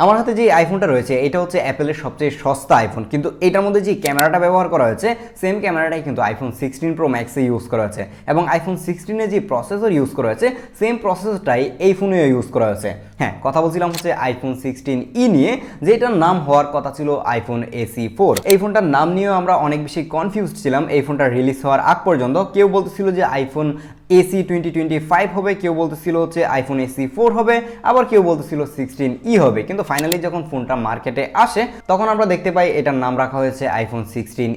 আমার হাতে যে আইফোনটা রয়েছে এটা হচ্ছে অ্যাপেলের সবচেয়ে সস্তা আইফোন, কিন্তু এটার মধ্যে যে ক্যামেরাটা ব্যবহার করা হয়েছে সেম ক্যামেরাটাই কিন্তু আইফোন 16 প্রো ম্যাক্সে ইউজ করা হয়েছে এবং আইফোন 16 যে প্রসেসর ইউজ করা হয়েছে সেম প্রসেসরটাই এই ফোনেও ইউজ করা হয়েছে। হ্যাঁ, কথা বলছিলাম হচ্ছে আইফোন 16 নিয়ে, যেটার নাম হওয়ার কথা ছিল আইফোন এসি 4। এই ফোনটার নাম নিয়েও আমরা অনেক বেশি কনফিউজড ছিলাম। এই ফোনটা রিলিজ হওয়ার আগ পর্যন্ত কেউ বলতেছিল যে আইফোন এসি 2025 হবে, কেউ বলতেছিল হচ্ছে আইফোন এসি 4 হবে, আবার কেউ বলতেছিল 16 হবে। কিন্তু ফাইনালি যখন ফোনটা মার্কেটে আসে তখন আমরা দেখতে পাই এটার নাম রাখা হয়েছে আইফোন 16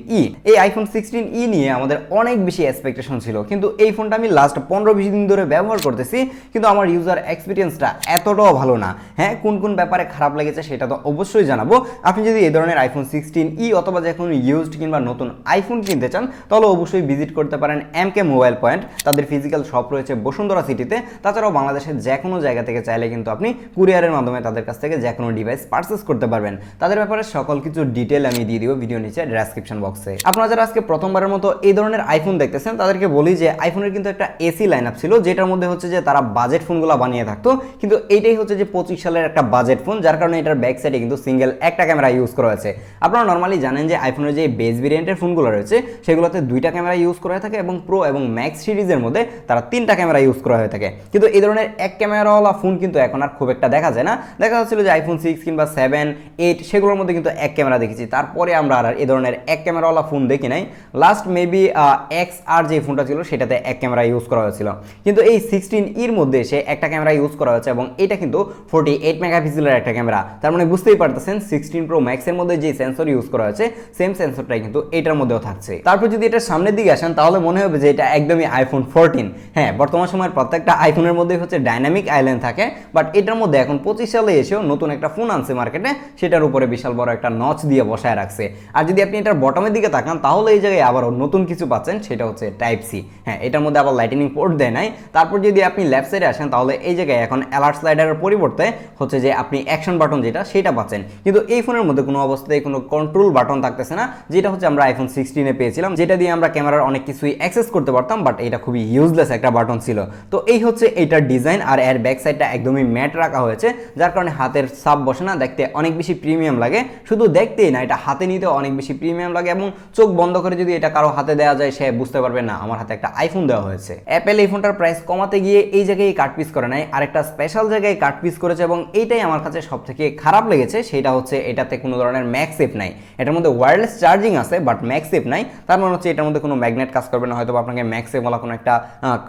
এই আইফোন 16 নিয়ে আমাদের অনেক বেশি এক্সপেকটেশন ছিল, কিন্তু এই ফোনটা আমি লাস্ট 15-20 দিন ধরে ব্যবহার করতেছি, কিন্তু আমার ইউজার এক্সপিরিয়েন্সটা এতটাও ভালো না। হ্যাঁ, কোন কোন ব্যাপারে খারাপ লেগেছে সেটা তো অবশ্যই জানাবো। আপনি যদি এই ধরনের আইফোন 16 অথবা যে কোনো ইউজড কিংবা নতুন আইফোন কিনতে চান তাহলে অবশ্যই ভিজিট করতে পারেন এমকে মোবাইল পয়েন্ট। তাদের ফিজিক্যাল শপ রয়েছে বসুন্ধরা সিটিতে। তাছাড়াও বাংলাদেশের যে কোনো জায়গা থেকে চাইলে কিন্তু আপনি কুরিয়ারের মাধ্যমে তাদের কাছ থেকে যে কোনো ডিভাইস পারচেস করতে পারবেন। তাদের ব্যাপারে সকল কিছু ডিটেল আমি দিয়ে দিব ভিডিও নিচে ডেসক্রিপশন বক্সে। আপনারা যারা আজকে প্রথমবারের মতো এই ধরনের আইফোন দেখতেছেন তাদেরকে বলি যে আইফোনের কিন্তু একটা এসি লাইন আপ ছিল, যেটার মধ্যে হচ্ছে যে তারা বাজেট ফোনগুলো বানিয়ে থাকতো, কিন্তু এইটাই হচ্ছে যে 25 সালের একটা বাজেট ফোন, যার কারণে এটার ব্যাক সাইডে কিন্তু সিঙ্গেল একটা ক্যামেরা ইউজ করা হয়েছে। আপনারা নর্মালি জানেন যে আইফোনের যে বেস ভেরিয়েন্টের ফোনগুলো রয়েছে সেগুলোতে দুইটা ক্যামেরা ইউজ করা হয়ে থাকে এবং প্রো এবং ম্যাক্স সিরিজের মধ্যে তারা তিনটা ক্যামেরা ইউজ করা হয়ে থাকে। কিন্তু এই ধরনের এক ক্যামেরাওয়ালা ফোন কিন্তু এখন আর খুব একটা দেখা যায় না। দেখা যাচ্ছিল যে আইফোন 6 কিংবা 7, 8 সেগুলোর মধ্যে কিন্তু এক ক্যামেরা দেখেছি, তারপরে আমরা আর এই ধরনের এক ক্যামেরাওয়ালা ফোন দেখি নাই। লাস্ট মেবি এক্স আর যে ফোনটা ছিল সেটাতে এক ক্যামেরা ইউজ করা হয়েছিল, কিন্তু এই 16 মধ্যে এসে একটা ক্যামেরা ইউজ করা হয়েছে এবং এটা কিন্তু 48 মেগাপিক্সেলের একটা ক্যামেরা। তার মানে বুঝতেই পারতেছেন 16 প্রো ম্যাক্সের মধ্যে যে সেন্সর ইউজ করা হয়েছে সেম সেন্সরটাই কিন্তু এটার মধ্যেও থাকছে। তারপর যদি এটা সামনের দিকে আসেন তাহলে মনে হবে যে এটা একদমই আইফোন 14। হ্যাঁ, বর্তমান সময়ের প্রত্যেকটা আইফোনের মধ্যে হচ্ছে ডাইনামিক আইল্যান্ড থাকে, বাট এটার মধ্যে এখন 25 সালে এসেও নতুন একটা ফোন আনছে মার্কেটে, সেটার উপরে বিশাল বড় একটা নচ দিয়ে বসায় রাখছে। আর যদি আপনি এটার বটমের দিকে তাকান তাহলে এই জায়গায় আবারও নতুন কিছু পাচ্ছেন, সেটা হচ্ছে টাইপ সি। হ্যাঁ, এটার মধ্যে আবার লাইটনিং পোর্ট দেয় নাই। তারপর যদি আপনি লেফট সাইডে আসেন তাহলে এই জায়গায় এখন অ্যালার্ট স্লাইডারের পরিবর্তে হচ্ছে যে আপনি অ্যাকশন বাটন যেটা সেটা পাচ্ছেন, কিন্তু এই ফোনের মধ্যে কোনো অবস্থায় কোনো কন্ট্রোল বাটন থাকতেছে না, যেটা হচ্ছে আমরা আইফোন 16 পেয়েছিলাম, যেটা দিয়ে আমরা ক্যামেরার অনেক কিছুই অ্যাক্সেস করতে পারতাম, বাট এটা খুবই ইউজলেস একটা বাটন ছিল। তো এই হচ্ছে এইটার ডিজাইন, আর এর ব্যাক সাইডটা একদমই ম্যাট রাখা হয়েছে, যার কারণে হাতের সাপ বসে না, দেখতে অনেক বেশি প্রিমিয়াম লাগে। শুধু দেখতেই না, এটা হাতে নিতে অনেক বেশি প্রিমিয়াম লাগে এবং চোখ বন্ধ করে যদি এটা কারো হাতে দেওয়া যায় সে বুঝতে পারবে না আমার হাতে একটা আইফোন দেওয়া হয়েছে। অ্যাপেল এই ফোনটার প্রাইস কমাতে গিয়ে এই জায়গায় কাট পিস করে নাই, আরেকটা স্পেশাল জায়গায় কাট পিস করেছে এবং এইটাই আমার কাছে সব থেকে খারাপ লেগেছে। সেটা হচ্ছে এটাতে কোনো ধরনের ম্যাগসেফ নাই। এটার মধ্যে ওয়্যারলেস চার্জিং আছে বাট ম্যাগসেফ নাই। তার মানে হচ্ছে এটার মধ্যে কোনো ম্যাগনেট কাজ করবে না, হয়তো আপনাকে ম্যাগসেফ বলা কোনো একটা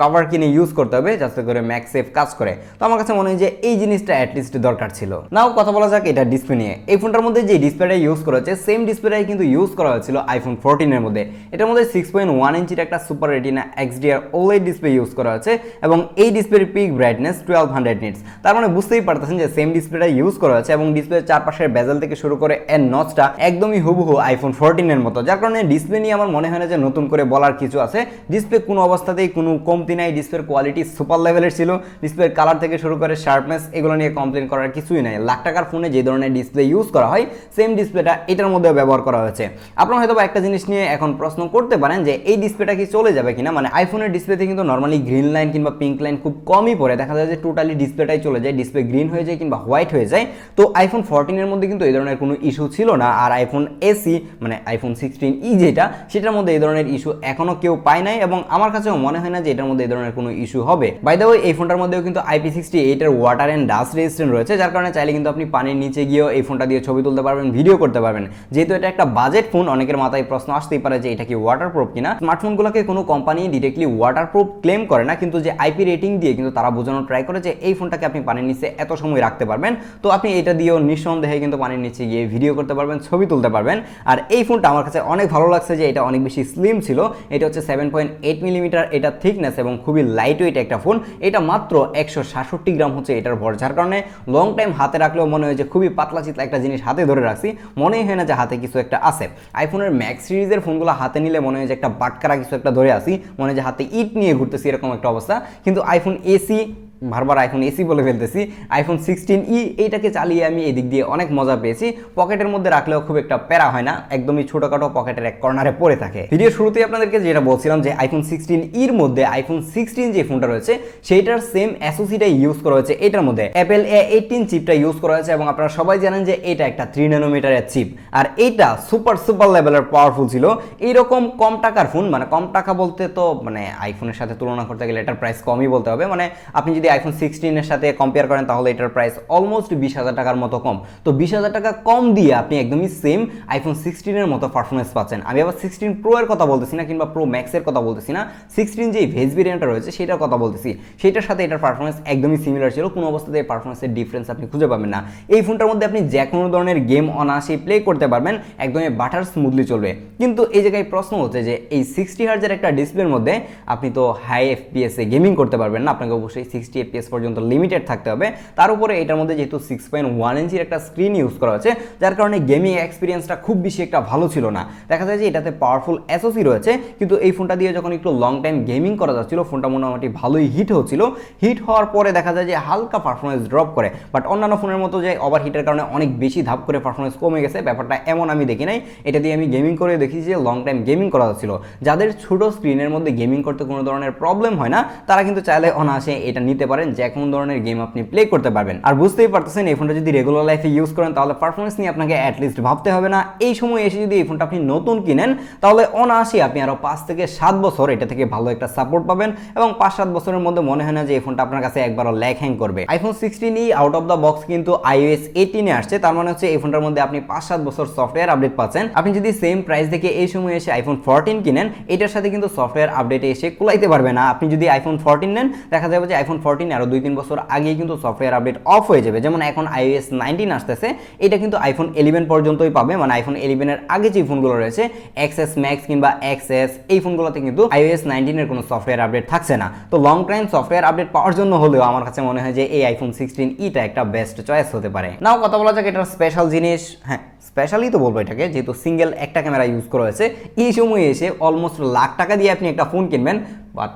কভার কিনে ইউজ করতে হবে যাতে করে ম্যাগসেফ কাজ করে। তো আমার কাছে মনে হয় যে এই জিনিসটা অ্যাটলিস্ট দরকার ছিল। নাও কথা বলা যাক এটা ডিসপ্লে নিয়ে। এই ফোনটার মধ্যে যে ডিসপ্লেটা ইউজ করা হয়েছে সেম ডিসপ্লেটাই কিন্তু ইউজ করা হয়েছিল আইফোন 14 এর মধ্যে। এটার মধ্যে 6.1 ইঞ্চির একটা super retina XDR OLED display use করা হয়েছে এবং এই ডিসপ্লের পিক ব্রাইটনেস 1200 নিটস। তার মানে বুঝতেই পারতেছেন যে সেম ডিসপ্লেটা ইউজ করা হয়েছে এবং ডিসপ্লের চারপাশের বেজেল থেকে শুরু করে এর নচটা একদমই হুবহু আইফোন 14 এর মতো, যার কারণে ডিসপ্লে নিয়ে আমার মনে হয় না যে নতুন করে বলার কিছু আছে। ডিসপ্লে কোনো অবস্থাতেই কোনো কমতি নাই, ডিসপ্লের কোয়ালিটি সুপার লেভেলের ছিল, ডিসপ্লের কালার থেকে শুরু করে শার্পনেস এগুলো নিয়ে কমপ্লেন করার কিছুই নাই। লাখ টাকার ফোনে যে ধরনের ডিসপ্লে ইউজ করা হয় সেম ডিসপ্লেটা এটার মধ্যে ব্যবহার করা হয়েছে। আপনারা হয়তো একটা জিনিস নিয়ে এখন প্রশ্ন করতে পারেন যে এই ডিসপ্লেটা কি চলে যাবে কিনা। মানে আইফোনের ডিসপ্লেতে কিন্তু নর্মালি গ্রিন লাইন কিংবা পিঙ্ক লাইন খুব কমই পড়ে, দেখা যায় যে টোটালি ডিসপ্লেটাই চলে যায়, ডিসপ্লে গ্রিন হয়ে যায় কিংবা হোয়াইট হয়ে যায়। তো আইফোন 14 এর মধ্যে কিন্তু এই ধরনের কোনো ইস্যু ছিল না, আর আইফোন এসি মানে আইফোন 16 যেটা সেটার মধ্যে এই ধরনের ইস্যু এখনো কেউ পায় নাই এবং আমার কাছেও মনে হয় না যে এটার মধ্যে এই ধরনের কোনো ইস্যু হবে। বাই দ্য ওয়ে এই ফোনটার মধ্যেও কিন্তু IP68 এর ওয়াটার এন্ড ডাস্ট রেজিস্ট্যান্ট রয়েছে, যার কারণে চাইলে কিন্তু আপনি পানির নিচে গিয়েও এই ফোনটা দিয়ে ছবি তুলতে পারবেন, ভিডিও করতে পারবেন। যেহেতু এটা একটা বাজেট ফোন, অনেকের মাথায় প্রশ্ন আসতেই পারে যে এটা কি ওয়াটারপ্রুফ কিনা। স্মার্টফোনগুলোকে কোনো কোম্পানি ডিরেক্টলি ওয়াটারপ্রুফ ক্লেম করে না, কিন্তু যে IP রেটিং দিয়ে কিন্তু তারা বোঝানোর ট্রাই করে যে এই ফোনটাকে আপনি পানির নিচে এত সময় রাখতে পারবেন। তো আপনি এটা দিয়েও নিঃসন্দেহে কিন্তু পানির নিচে গিয়ে ভিডিও করতে পারবেন, ছবি তুলতে পারবেন। আর এই ফোনটা আমার কাছে অনেক ভালো লাগছে যে এটা অনেক বেশি স্লিম ছিল। এটা হচ্ছে 7.8 মিলিমিটার এটা থিকনেস এবং খুবই লাইট ওয়েট একটা ফোন। এটা মাত্র 166 গ্রাম হচ্ছে এটার ভর, যার কারণে লং টাইম হাতে রাখলেও মনে হয় যে খুবই পাতলা চিতলা একটা জিনিস হাতে ধরে রাখছি, মনেই হয় না যে হাতে কিছু একটা আছে। আইফোনের ম্যাক্স সিরিজের ফোনগুলো হাতে নিলে মনে হয় যে একটা বাটকারা কিছু একটা ধরে আসি, মনে হয় যে হাতে ইট নিয়ে ঘুরতেছি এরকম একটা অবস্থা। কিন্তু আইফোন এসি বারবার আইফোন এসি বলে ফেলতেছি, আইফোন 16e এইটাকে চালিয়ে আমি এদিক দিয়ে অনেক মজা পেয়েছি। পকেটের মধ্যে রাখলেও খুব একটা প্যারা হয় না, একদমই ছোটখাটো পকেটের এক কর্নারে পড়ে থাকে। ভিডিও শুরুতেই আপনাদেরকে যেটা বলছিলাম যে আইফোন 16eর মধ্যে আইফোন 16 যে ফোনটা রয়েছে সেইটার সেম এসওসিটাই ইউজ করা হয়েছে এটার মধ্যে, অ্যাপেল A18 চিপটা ইউজ করা হয়েছে এবং আপনারা সবাই জানেন যে এটা একটা 3 ন্যানোমিটারের চিপ, আর এইটা সুপার লেভেলের পাওয়ারফুল ছিল। এইরকম কম টাকার ফোন, মানে কম টাকা বলতে তো মানে আইফোনের সাথে তুলনা করতে গেলে এটার প্রাইস কমই বলতে হবে, মানে আপনি যদি আইফোন 16 এর সাথে কম্পেয়ার করেন তাহলে এটার প্রাইস অলমোস্ট 20,000 টাকার মতো কম। তো 20,000 টাকা কম দিয়ে আপনি একদমই সেম আইফোন 16 এর মতো পারফরমেন্স পাচ্ছেন। আমি আবার 16 প্রো এর কথা বলতেছি না কিংবা প্রো ম্যাক্স এর কথা বলতেছি না, 16 যে ভেজ ভেরিয়েন্টটা রয়েছে সেটার কথা বলতেছি, সেটার সাথে এটার পারফরমেন্স একদমই সিমিলার ছিল, কোনো অবস্থাতে এই পারফরমেন্সের ডিফারেন্স আপনি খুঁজে পাবেন না। এই ফোনটার মধ্যে আপনি যে কোনো ধরনের গেম অনায়াসে প্লে করতে পারবেন, একদমই বাটার স্মুথলি চলবে। কিন্তু এই জায়গায় প্রশ্ন হচ্ছে যে এই 60 হার্জের একটা ডিসপ্লের মধ্যে আপনি তো হাই এফপিএস এ গেমিং করতে পারবেন না, আপনাকে অবশ্যই 60 এফপিএস পর্যন্ত লিমিটেড থাকতে হবে। তার উপরে এটার মধ্যে যেহেতু 6.1 ইঞ্চির একটা স্ক্রিন ইউজ করা হচ্ছে, যার কারণে গেমিং এক্সপিরিয়েন্সটা খুব বেশি একটা ভালো ছিল না। দেখা যায় যে এটাতে পাওয়ারফুল এসওসি রয়েছে, কিন্তু এই ফোনটা দিয়ে যখন একটু লং টাইম গেমিং করা যাচ্ছিল ফোনটা মোটামুটি ভালোই হিট হচ্ছিল। হিট হওয়ার পরে দেখা যায় যে হালকা পারফরমেন্স ড্রপ করে, বাট অন্যান্য ফোনের মতো যে ওভার হিটের কারণে অনেক বেশি ধাপ করে পারফরমেন্স কমে গেছে ব্যাপারটা এমন আমি দেখি নাই। এটা দিয়ে আমি গেমিং করে দেখেছি যে লং টাইম গেমিং করা যাচ্ছিল। যাদের ছোট স্ক্রিনের মধ্যে গেমিং করতে কোনো ধরনের প্রবলেম হয় না তারা কিন্তু চাইলে অনায়াসে এটা নিতে পারেন, যে কোনো ধরনের গেম আপনি প্লে করতে পারবেন। আর বুঝতেই পারতেছেন এই ফোনটা যদি রেগুলার লাইফে ইউজ করেন তাহলে পারফরমেন্স নিয়ে আপনাকে অ্যাটলিস্ট ভাবতে হবে না। এই সময় এসে যদি এই ফোনটা আপনি নতুন কিনেন তাহলে অনায়াসে আপনি আরও 5 থেকে 7 বছর এটা থেকে ভালো একটা সাপোর্ট পাবেন, এবং 5-7 বছরের মধ্যে মনে হয় না যে এই ফোনটা আপনার কাছে একবারও ল্যাগ হ্যাং করবে। IPhone 16e out of the box কিন্তু iOS 18 এ আসছে, তার মানে হচ্ছে এই ফোনটার মধ্যে আপনি 5-7 বছর সফটওয়্যার আপডেট পাচ্ছেন। আপনি যদি সেম প্রাইস দেখে এই সময় এসে আইফোন 14 কিনেন, এটার সাথে কিন্তু সফটওয়্যার আপডেটে এসে কুলাইতে পারবে না। আপনি যদি আইফোন 14 নেন দেখা যাবে যে আইফোন 14 আরও 2-3 বছর আগেই কিন্তু সফটওয়্যার আপডেট অফ হয়ে যাবে। যেমন এখন iOS 19 আসতেছে, এটা কিন্তু আইফোন 11 পর্যন্তই পাবে, মানে আইফোন 11 এর আগে যে ফোনগুলো রয়েছে XS Max কিংবা XS এই ফোনগুলোতে কিন্তু iOS 19 এর কোনো সফটওয়্যার আপডেট থাকছে না। তো লং টাইম সফটওয়্যার আপডেট পাওয়ার জন্য হলেও আমার কাছে মনে হয় যে এই আইফোন 16e টা একটা বেস্ট চয়েস হতে পারে। নাও কথা বলা যাক এটার স্পেশাল জিনিস, হ্যাঁ স্পেশালি তো বলবো এটাকে, যেহেতু সিঙ্গেল একটা ক্যামেরা ইউজ করা হয়েছে। এই সময়ে এসে অলমোস্ট লাখ টাকা দিয়ে আপনি একটা ফোন কিনবেন, বাট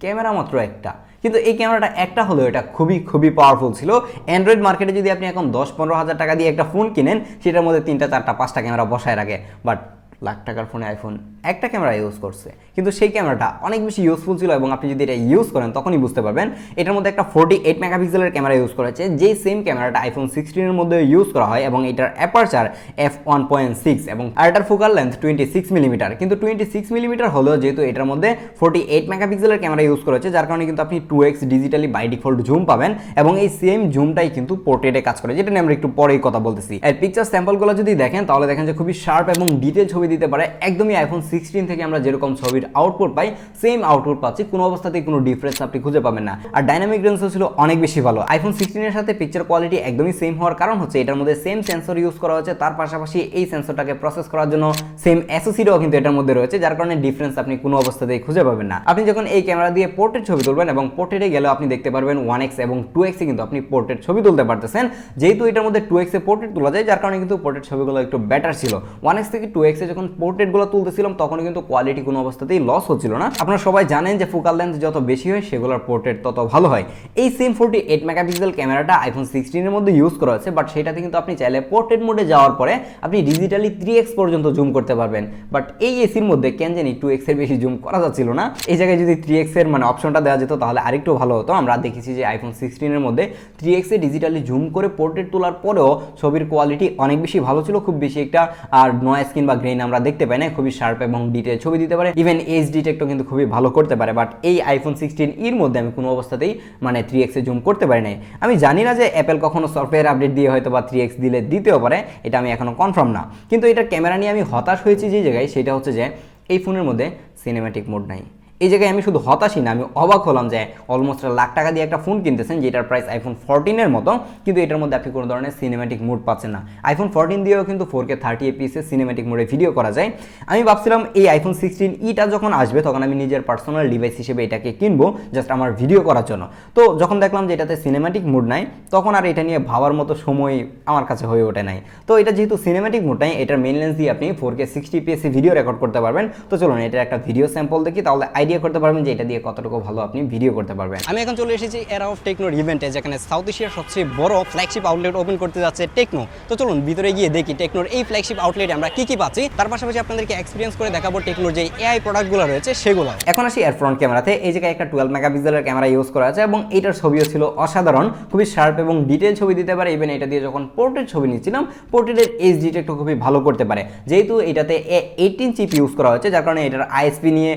ক্যামেরা মাত্র একটা, কিন্তু এই ক্যামেরাটা একটা হলেও এটা খুবই পাওয়ারফুল ছিল। অ্যান্ড্রয়েড মার্কেটে যদি আপনি এখন 10-15 হাজার টাকা দিয়ে একটা ফোন কিনেন সেটার মধ্যে 3টা 4টা 5টা ক্যামেরা বসায় রাখে, বাট লাখ টাকার ফোনে আইফোন একটা ক্যামেরা ইউজ করছে, কিন্তু সেই ক্যামেরাটা অনেক বেশি ইউজফুল ছিল, এবং আপনি যদি এটা ইউজ করেন তখনই বুঝতে পারবেন। এটার মধ্যে একটা 48 মেগাপিক্সেলের ক্যামেরা ইউজ করেছে, যেই সেম ক্যামেরাটা আইফোন 16 এর মধ্যে ইউজ করা হয়, এবং এটার অ্যাপারচার f1.6 এবং এটার ফোকাল লেন্থ 26 মিলিমিটার। কিন্তু 26 মিলিমিটার হলেও যেহেতু এটার মধ্যে 48 মেগাপিক্সেলের ক্যামেরা ইউজ করেছে, যার কারণে কিন্তু আপনি 2x digitally by default zoom পাবেন, এবং এই সেম জুমটাই কিন্তু পোর্ট্রেটে কাজ করে, যেটা নিয়ে আমরা একটু পরেই কথা বলতেছি। এর পিকচার স্যাম্পলগুলো যদি দেখেন তাহলে দেখেন যে খুবই শার্প এবং ডিটেল ছবি দিতে পারে। একদমই আইফোন 16 থেকে আমরা যেরকম ছবির আউটপুট পাই সেম আউটপুট পাচ্ছি, কোনো অবস্থাতেই কোনো ডিফারেন্স আপনি খুঁজে পাবেন না। আর ডাইনামিক রেঞ্জও ছিল অনেক বেশি ভালো। আইফোন 16 এর সাথে পিকচার কোয়ালিটি একদমই সেম হওয়ার কারণ হচ্ছে এটার মধ্যে সেম সেন্সর ইউজ করা হয়েছে, তার পাশাপাশি এই সেন্সরটাকে প্রসেস করার জন্য সেম এসওসিটাও কিন্তু এটার মধ্যে রয়েছে, যার কারণে ডিফারেন্স আপনি কোনো অবস্থাতেই খুঁজে পাবেন না। আপনি যখন এই ক্যামেরা দিয়ে পোর্ট্রেট ছবি তুলবেন এবং পোর্ট্রেটে গেলেও আপনি দেখতে পারবেন 1x এবং 2x এ কিন্তু আপনি পোর্ট্রেট ছবি তুলতে পারতেছেন। যেহেতু এটার মধ্যে 2x এ পোর্ট্রেট তোলা যায়, যার কারণে কিন্তু পোর্ট্রেট ছবিগুলো একটু বেটার ছিল। 1x থেকে 2x এ যখন পোর্ট্রেটগুলো তুলতেছিলাম তখন কিন্তু কোয়ালিটি কোনো অবস্থাতেই লস হচ্ছিল না। আপনারা সবাই জানেন যে ফোকাল লেন্থ যত বেশি হয় সেগুলোর পোর্ট্রেট তত ভালো হয়। এই সেম 48 মেগাপিক্সেল ক্যামেরাটা আইফোন 16 এর মধ্যে ইউজ করা হয়েছে, বাট সেটাতে কিন্তু আপনি চাইলে পোর্ট্রেট মোডে যাওয়ার পরে আপনি ডিজিটালি 3x পর্যন্ত জুম করতে পারবেন, বাট এই এসির মধ্যে কেন জানি 2x এর বেশি জুম করা যাচ্ছিল না। এই জায়গায় যদি 3x এর মানে অপশনটা দেওয়া যেত তাহলে আরেকটু ভালো হতো। আমরা দেখেছি যে আইফোন 16 এর মধ্যে 3x এ ডিজিটালি জুম করে পোর্ট্রেট তোলার পরেও ছবির কোয়ালিটি অনেক বেশি ভালো ছিল, খুব বেশি একটা আর নয়েজ কিংবা গ্রেইন আমরা দেখতে পাই না, খুবই শার্প এবং ডিটেল ছবি দিতে পারে, ইভেন এজ ডিটেক্টও কিন্তু খুবই ভালো করতে পারে। বাট এই আইফোন 16 এর মধ্যে আমি কোনো অবস্থাতেই মানে 3x এ জুম করতে পারি নাই। আমি জানি না যে অ্যাপেল কখনো সফটওয়্যার আপডেট দিয়ে হয়তো বা 3x দিলে দিতেও পারে, এটা আমি এখনো কনফার্ম না। কিন্তু এটার ক্যামেরা নিয়ে আমি হতাশ হয়েছি যে জায়গায়, সেটা হচ্ছে যে এই ফোনের মধ্যে সিনেম্যাটিক মোড নাই। এই জায়গায় আমি শুধু হতাশই না, আমি অবাক হলাম যে অলমোস্ট লাখ টাকা দিয়ে একটা ফোন কিনতেছেন যেটার প্রাইস আইফোন 14 এর মতো, কিন্তু এটার মধ্যে আপনি কোনো ধরনের সিনেম্যাটিক মোড পাচ্ছেন না। আইফোন 14 দিয়েও কিন্তু 4K 30 fps এ সিনেম্যাটিক মোডে ভিডিও করা যায়। আমি ভাবছিলাম এই আইফোন 16e টা যখন আসবে তখন আমি নিজের পার্সোনাল ডিভাইস হিসেবে এটাকে কিনবো জাস্ট আমার ভিডিও করার জন্য। তো যখন দেখলাম যে এটাতে সিনেম্যাটিক মোড নাই তখন আর এটা নিয়ে ভাবার মতো সময় আমার কাছে হয়ে ওঠে নাই। তো এটা যেহেতু সিনেম্যাটিক মোড নাই, এটার মেইন লেন্স দিয়ে আপনি 4K 60 fps এ ভিডিও রেকর্ড করতে পারবেন। তো চলুন এটার একটা ভিডিও স্যাম্পল দেখি, তাহলে আইডিয়া আইডিয়া করতে পারবেন যে এটা দিয়ে কতটুকু ভালো আপনি ভিডিও করতে পারবেন। আমি এখন চলে এসেছি এরা অফ টেকনোর ইভেন্টে, যেখানে সাউথ এশিয়ার সবচেয়ে বড় ফ্ল্যাগশিপ আউটলেট ওপেন করতে যাচ্ছে টেকনো। তো চলুন ভিতরে গিয়ে দেখি টেকনোর এই ফ্ল্যাগশিপ আউটলেটে আমরা কি পাচ্ছি, তার পাশাপাশি আপনাদেরকে এক্সপিরিয়েন্স করে দেখাবো টেকনোর যে এআই প্রোডাক্টগুলো রয়েছে সেগুলো। এখন আসি এর ফ্রন্ট ক্যামেরাতে। এই জায়গায় একটা 12 মেগাপিক্সেলের ক্যামেরা ইউজ করা আছে এবং এটার ছবিও ছিল অসাধারণ, খুবই শার্প এবং ডিটেল ছবি দিতে পারে। ইভেন এটা দিয়ে যখন পোর্ট্রেট ছবি নিচ্ছিলাম, পোর্ট্রেটের এইচ ডিটেক্টও খুবই ভালো করতে পারে। যেহেতু এটাতে A18 চিপ ইউজ করা হয়েছে, যার কারণে এটার আইএসপি নিয়ে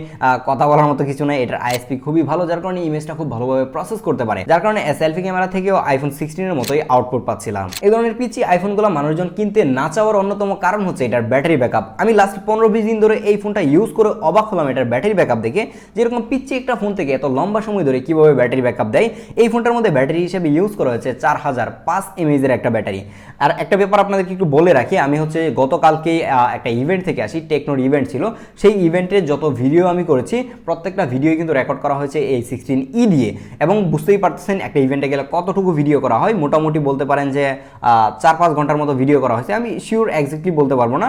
কথা বলার মতো কিছু নয়। এটার আইএসপি খুবই ভালো, যার কারণে ইমেজটা খুব ভালোভাবে প্রসেস করতে পারে, যার কারণে সেলফি ক্যামেরা থেকেও আইফোন 16 এর মতোই আউটপুট পাচ্ছিলাম। এই ধরনের পিচি আইফোনগুলো মানুষজন কিনতে না চাওয়ার অন্যতম কারণ হচ্ছে এটার ব্যাটারি ব্যাকআপ। আমি লাস্ট 15-20 দিন ধরে এই ফোনটা ইউজ করে অবাক হলাম এটার ব্যাটারি ব্যাকআপ দেখে, যেরকম পিচি একটা ফোন থেকে এত লম্বা সময় ধরে কিভাবে ব্যাটারি ব্যাকআপ দেয়। এই ফোনটার মধ্যে ব্যাটারি হিসেবে ইউজ করা হয়েছে 4005 mAh এর একটা ব্যাটারি। আর একটা ব্যাপার আপনাদেরকে একটু বলে রাখি, আমি হচ্ছে গতকালকেই একটা ইভেন্ট থেকে আসি, টেকনোর ইভেন্ট ছিল। সেই ইভেন্টের যত ভিডিও আমি করেছি প্রত্যেকটা ভিডিও কিন্তু রেকর্ড করা হয়েছে এই 16E দিয়ে, এবং বুঝতেই পারতেছেন একটা ইভেন্টে গেলে কতটুকু ভিডিও করা হয়। মোটামুটি বলতে পারেন যে 4-5 ঘন্টার মতো ভিডিও করা হয়েছে। আমি শিওর এক্স্যাক্টলি বলতে পারবো না,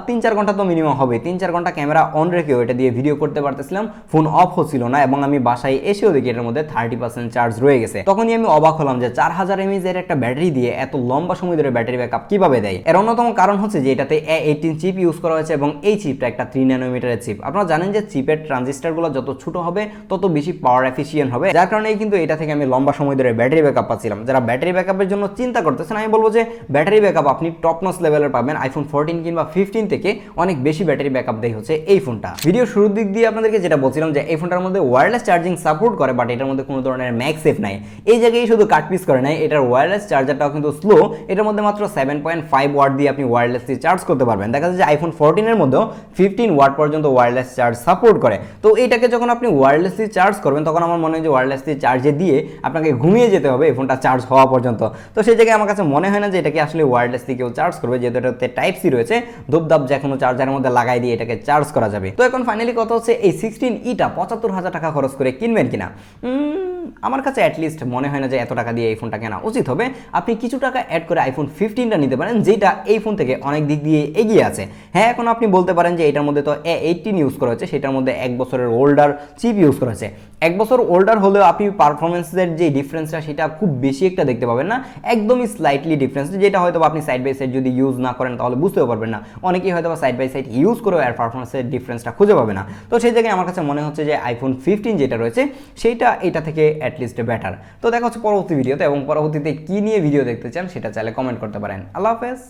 3-4 ঘন্টা তো মিনিমাম হবে। 3-4 ঘন্টা ক্যামেরা অন রেখেও এটা দিয়ে ভিডিও করতে পারতেছিলাম, ফোন অফ হচ্ছিল না। এবং আমি বাসায় এসেও দেখি এটার মধ্যে 30% চার্জ রয়ে গেছে। তখনই আমি অবাক হলাম যে 4000 mAh এর একটা ব্যাটারি দিয়ে এত লম্বা সময় ধরে ব্যাটারি ব্যাকআপ কিভাবে দেয়। এর অন্যতম কারণ হচ্ছে যে এটাতে A18 চিপ ইউজ করা হয়েছে এবং এই চিপটা একটা 3 ন্যানোমিটারের চিপ। আপনারা জানেন যে চিপের ট্রানজিস্টারগুলো যত ছোট হবে তত বেশি পাওয়ার এফিশিয়েন্ট হবে, যার কারণেই কিন্তু এটা থেকে আমি লম্বা সময় ধরে ব্যাটারি ব্যাকআপ পাচ্ছিলাম। যারা ব্যাটারি ব্যাকআপের জন্য চিন্তা করতেছেন, আমি বলবো যে ব্যাটারি ব্যাকআপ আপনি টপ নচ লেভেলের পাবেন। আইফোন 14 কিংবা 15 থেকে অনেক বেশি ব্যাটারি ব্যাকআপ দেয় হচ্ছে এই ফোনটা। ভিডিও শুরুর দিক দিয়ে আপনাদেরকে যেটা বলছিলাম যে এই ফোনটার মধ্যে ওয়্যারলেস চার্জিং সাপোর্ট করে, বাট এটার মধ্যে কোনো ধরনের ম্যাগসেফ নাই। এই জায়গায় শুধু কাটপিস করে নাই, এটার ওয়্যারলেস চার্জারটাও কিন্তু স্লো। এটার মধ্যে মাত্র 7.5 ওয়াট দিয়ে আপনি ওয়্যারলেসলি চার্জ করতে পারবেন। দেখা যাচ্ছে যে আইফোন 14 এর মধ্যেও 15 ওয়াট পর্যন্ত ওয়্যারলেস চার্জ সাপোর্ট করে। তো এটাকে যখন আপনি ওয়্যারলেসলি চার্জ করবেন, তখন আমার মনে হয় যে ওয়্যারলেসলি চার্জে দিয়ে আপনাকে ঘুমিয়ে যেতে হবে এই ফোনটা চার্জ হওয়া পর্যন্ত। তো সেই জায়গায় আমার কাছে মনে হয় না যে এটাকে আসলে ওয়্যারলেসলি কেউ চার্জ করবে, যেহেতু এটাতে টাইপ সি রয়েছে। ধূপধাপ যে কোনো চার্জারের মধ্যে লাগাই দিয়ে এটাকে চার্জ করা যাবে। তো এখন ফাইনালি কথা হচ্ছে এই 16E-টা 75,000 টাকা খরচ করে কিনবেন কিনা। আমার কাছে অ্যাটলিস্ট মনে হয় না যে এত টাকা দিয়ে এই ফোনটা কেনা উচিত হবে। আপনি কিছু টাকা অ্যাড করে আইফোন 15টা নিতে পারেন, যেটা এই ফোন থেকে অনেক দিক দিয়ে এগিয়ে আছে। হ্যাঁ, এখন আপনি বলতে পারেন যে এটার মধ্যে তো A18 ইউজ করা হয়েছে, সেটার মধ্যে 1 বছরের ওল্ডার চিপ ইউজ করা হয়েছে। 1 বছর ওল্ডার হলেও আপনি পারফরমেন্সের যে ডিফারেন্সটা সেটা খুব বেশি একটা দেখতে পাবেন না, একদমই স্লাইটলি ডিফারেন্স, যেটা হয়তো আপনি সাইড বাই সাইড যদি ইউজ না করেন তাহলে বুঝতেও পারবেন না। অনেকেই হয়তো সাইড বাই সাইড ইউজ করেও আর পারফরমেন্সের ডিফারেন্সটা খুঁজে পাবে না। তো সেই জায়গায় আমার কাছে মনে হচ্ছে যে আইফোন 15 যেটা রয়েছে সেইটা এটা থেকে অ্যাটলিস্ট বেটার। তো দেখা হচ্ছে পরবর্তী ভিডিওতে, এবং পরবর্তীতে কি নিয়ে ভিডিও দেখতে চান সেটা চাইলে কমেন্ট করতে পারেন। আল্লাহ হাফেজ।